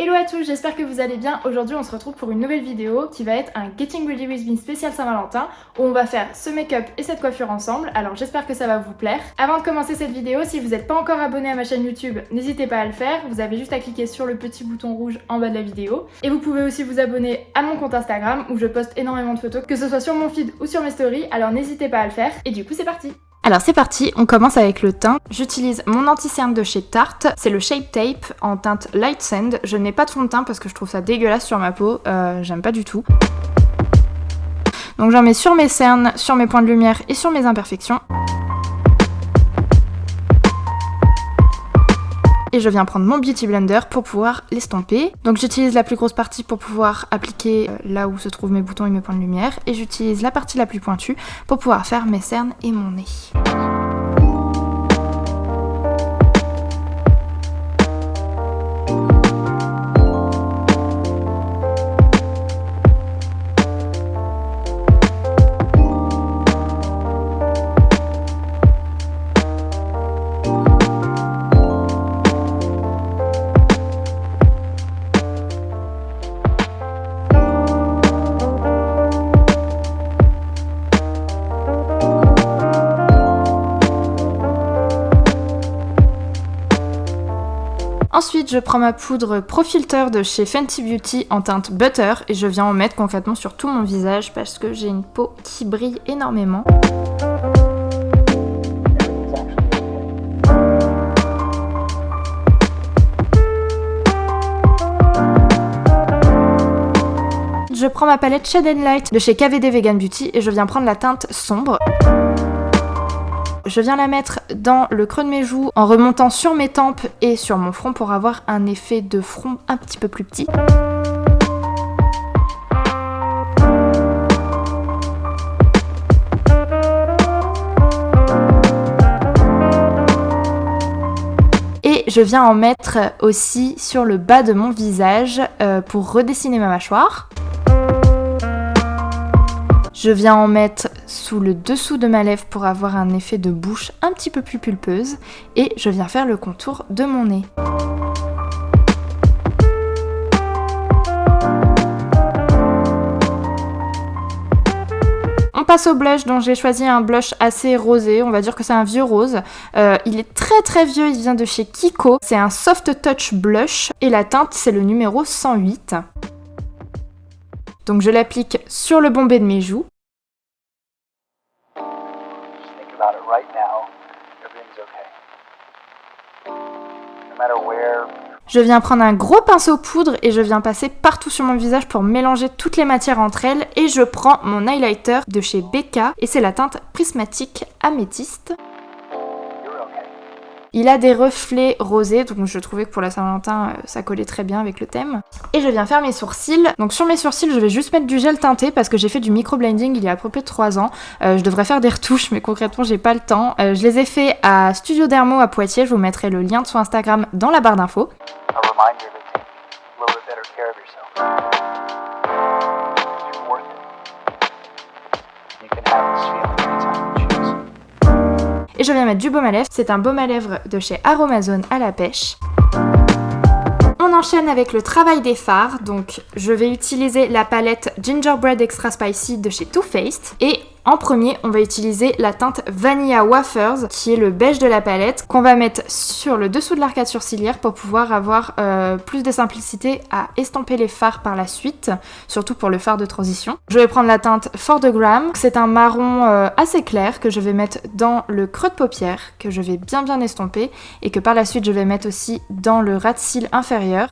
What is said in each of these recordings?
Hello à tous, j'espère que vous allez bien. Aujourd'hui on se retrouve pour une nouvelle vidéo qui va être un Getting Ready With Me spécial Saint-Valentin où on va faire ce make-up et cette coiffure ensemble, alors j'espère que ça va vous plaire. Avant de commencer cette vidéo, si vous n'êtes pas encore abonné à ma chaîne YouTube, n'hésitez pas à le faire, vous avez juste à cliquer sur le petit bouton rouge en bas de la vidéo. Et vous pouvez aussi vous abonner à mon compte Instagram où je poste énormément de photos, que ce soit sur mon feed ou sur mes stories, alors n'hésitez pas à le faire. Et du coup c'est parti! Alors c'est parti, on commence avec le teint. J'utilise mon anti-cerne de chez Tarte, c'est le Shape Tape en teinte Light Sand. Je ne mets pas de fond de teint parce que je trouve ça dégueulasse sur ma peau, j'aime pas du tout. Donc j'en mets sur mes cernes, sur mes points de lumière et sur mes imperfections. Et je viens prendre mon Beauty Blender pour pouvoir l'estomper. Donc j'utilise la plus grosse partie pour pouvoir appliquer là où se trouvent mes boutons et mes points de lumière. Et j'utilise la partie la plus pointue pour pouvoir faire mes cernes et mon nez. Ensuite, je prends ma poudre Pro Filter de chez Fenty Beauty en teinte Butter et je viens en mettre concrètement sur tout mon visage parce que j'ai une peau qui brille énormément. Je prends ma palette Shade & Light de chez KVD Vegan Beauty et je viens prendre la teinte sombre. Je viens la mettre dans le creux de mes joues en remontant sur mes tempes et sur mon front pour avoir un effet de front un petit peu plus petit. Et je viens en mettre aussi sur le bas de mon visage pour redessiner ma mâchoire. Je viens en mettre sous le dessous de ma lèvre pour avoir un effet de bouche un petit peu plus pulpeuse. Et je viens faire le contour de mon nez. On passe au blush, donc j'ai choisi un blush assez rosé, on va dire que c'est un vieux rose. Il est très très vieux, il vient de chez Kiko. C'est un Soft Touch Blush et la teinte c'est le numéro 108. Donc je l'applique sur le bombé de mes joues. Je viens prendre un gros pinceau poudre et je viens passer partout sur mon visage pour mélanger toutes les matières entre elles. Et je prends mon highlighter de chez Becca et c'est la teinte Prismatique Améthyste. Il a des reflets rosés, donc je trouvais que pour la Saint-Valentin, ça collait très bien avec le thème. Et je viens faire mes sourcils. Donc sur mes sourcils, je vais juste mettre du gel teinté parce que j'ai fait du micro-blending il y a à peu près 3 ans. Je devrais faire des retouches, mais concrètement, j'ai pas le temps. Je les ai fait à Studio Dermo à Poitiers. Je vous mettrai le lien de son Instagram dans la barre d'infos. Et je viens mettre du baume à lèvres, c'est un baume à lèvres de chez Aromazone à la pêche. On enchaîne avec le travail des fards, donc je vais utiliser la palette Gingerbread Extra Spicy de chez Too Faced. Et en premier, on va utiliser la teinte Vanilla Wafers, qui est le beige de la palette, qu'on va mettre sur le dessous de l'arcade sourcilière pour pouvoir avoir plus de simplicité à estomper les fards par la suite, surtout pour le fard de transition. Je vais prendre la teinte For the Gram, c'est un marron assez clair que je vais mettre dans le creux de paupière, que je vais bien estomper, et que par la suite je vais mettre aussi dans le ras de cils inférieur.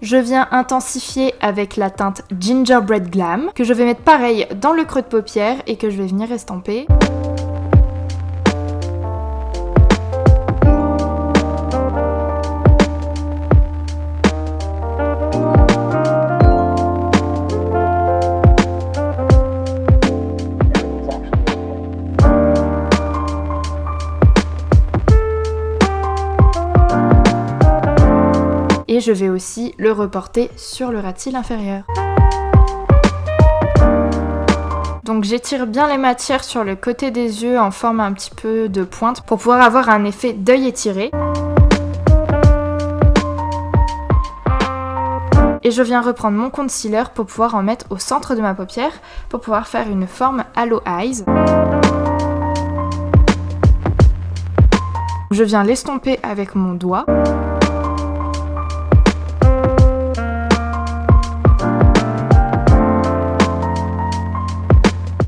Je viens intensifier avec la teinte Gingerbread Glam, que je vais mettre pareil dans le creux de paupière et que je vais venir estomper. et je vais aussi le reporter sur le ras de cils inférieur. Donc j'étire bien les matières sur le côté des yeux en forme un petit peu de pointe pour pouvoir avoir un effet d'œil étiré. Et je viens reprendre mon concealer pour pouvoir en mettre au centre de ma paupière pour pouvoir faire une forme Halo Eyes. Je viens l'estomper avec mon doigt.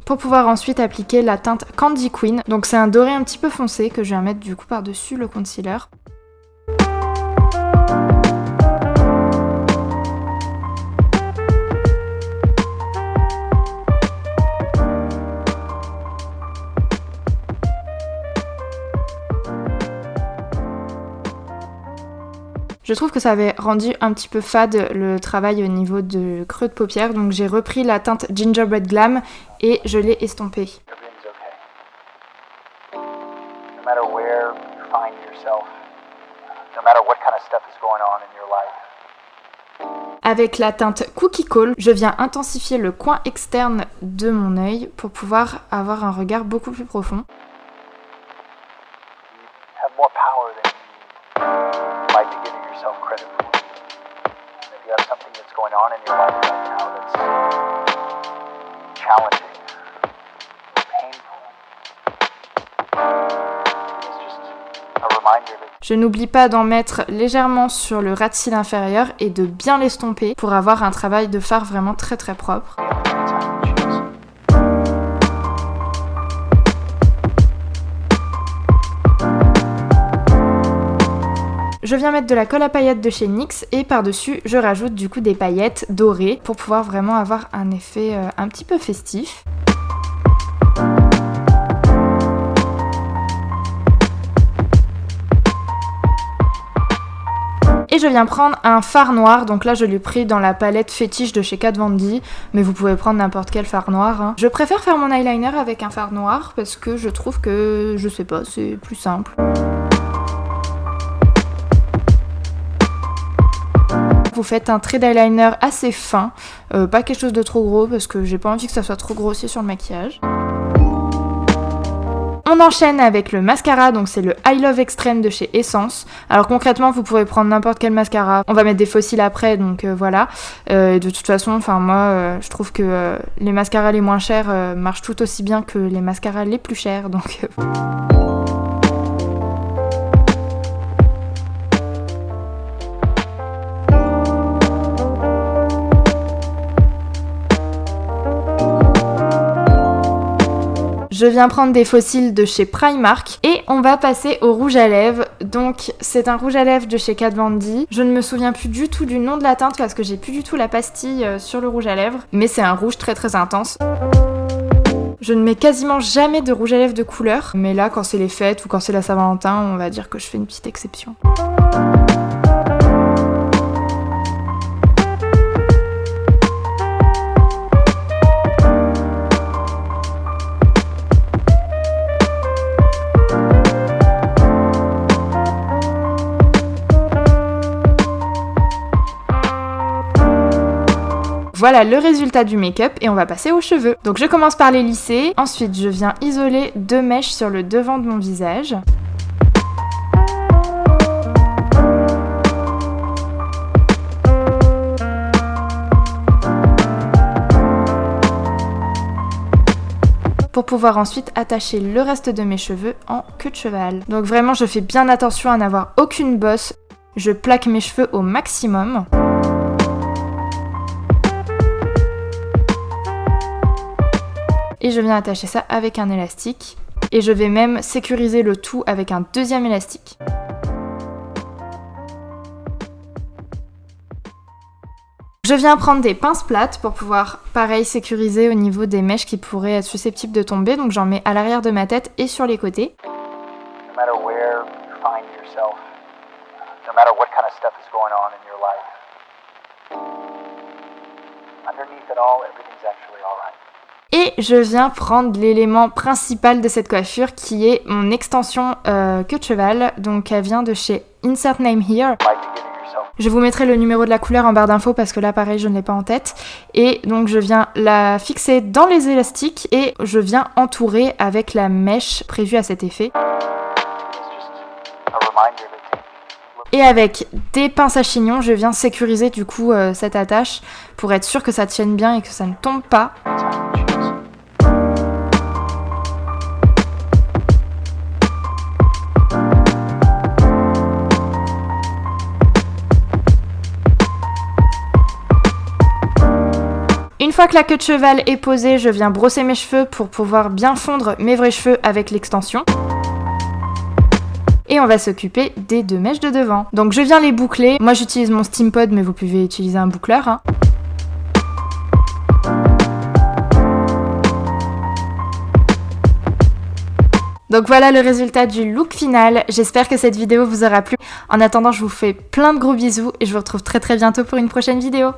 Pour pouvoir ensuite appliquer la teinte Candy Queen. Donc c'est un doré un petit peu foncé que je viens mettre du coup par-dessus le concealer. Je trouve que ça avait rendu un petit peu fade le travail au niveau de creux de paupière, donc j'ai repris la teinte Gingerbread Glam et je l'ai estompée. Avec la teinte Cookie Call, je viens intensifier le coin externe de mon œil pour pouvoir avoir un regard beaucoup plus profond. Je n'oublie pas d'en mettre légèrement sur le ras de cils inférieur et de bien l'estomper pour avoir un travail de fard vraiment très très propre. Je viens mettre de la colle à paillettes de chez NYX et par-dessus je rajoute du coup des paillettes dorées pour pouvoir vraiment avoir un effet un petit peu festif. Et je viens prendre un fard noir, donc là je l'ai pris dans la palette fétiche de chez Kat Von D, mais vous pouvez prendre n'importe quel fard noir. Hein. Je préfère faire mon eyeliner avec un fard noir parce que je trouve que, je sais pas, c'est plus simple. Vous faites un trait d'eyeliner assez fin, pas quelque chose de trop gros parce que j'ai pas envie que ça soit trop grossier sur le maquillage. On enchaîne avec le mascara, donc c'est le I Love Extreme de chez Essence. Alors concrètement, vous pouvez prendre n'importe quel mascara. On va mettre des fossiles après, donc voilà. De toute façon, enfin moi, je trouve que les mascaras les moins chers marchent tout aussi bien que les mascaras les plus chers, donc... Je viens prendre des fossiles de chez Primark et on va passer au rouge à lèvres. Donc c'est un rouge à lèvres de chez Kat Von D. Je ne me souviens plus du tout du nom de la teinte parce que j'ai plus du tout la pastille sur le rouge à lèvres. Mais c'est un rouge très très intense. Je ne mets quasiment jamais de rouge à lèvres de couleur. Mais là quand c'est les fêtes ou quand c'est la Saint-Valentin, on va dire que je fais une petite exception. Voilà le résultat du make-up et on va passer aux cheveux. Donc je commence par les lisser, ensuite je viens isoler 2 mèches sur le devant de mon visage. Pour pouvoir ensuite attacher le reste de mes cheveux en queue de cheval. Donc vraiment je fais bien attention à n'avoir aucune bosse, je plaque mes cheveux au maximum. Et je viens attacher ça avec un élastique. Et je vais même sécuriser le tout avec un deuxième élastique. Je viens prendre des pinces plates pour pouvoir, pareil, sécuriser au niveau des mèches qui pourraient être susceptibles de tomber. Donc j'en mets à l'arrière de ma tête et sur les côtés. Et je viens prendre l'élément principal de cette coiffure qui est mon extension queue de cheval. Donc elle vient de chez Insert Name Here. Je vous mettrai le numéro de la couleur en barre d'infos parce que là pareil je ne l'ai pas en tête. Et donc je viens la fixer dans les élastiques et je viens entourer avec la mèche prévue à cet effet. Et avec des pinces à chignon, je viens sécuriser du coup cette attache pour être sûr que ça tienne bien et que ça ne tombe pas. Une fois que la queue de cheval est posée, je viens brosser mes cheveux pour pouvoir bien fondre mes vrais cheveux avec l'extension. Et on va s'occuper des 2 mèches de devant. Donc je viens les boucler. Moi j'utilise mon Steampod, mais vous pouvez utiliser un boucleur, hein. Donc voilà le résultat du look final. J'espère que cette vidéo vous aura plu. En attendant, je vous fais plein de gros bisous et je vous retrouve très bientôt pour une prochaine vidéo.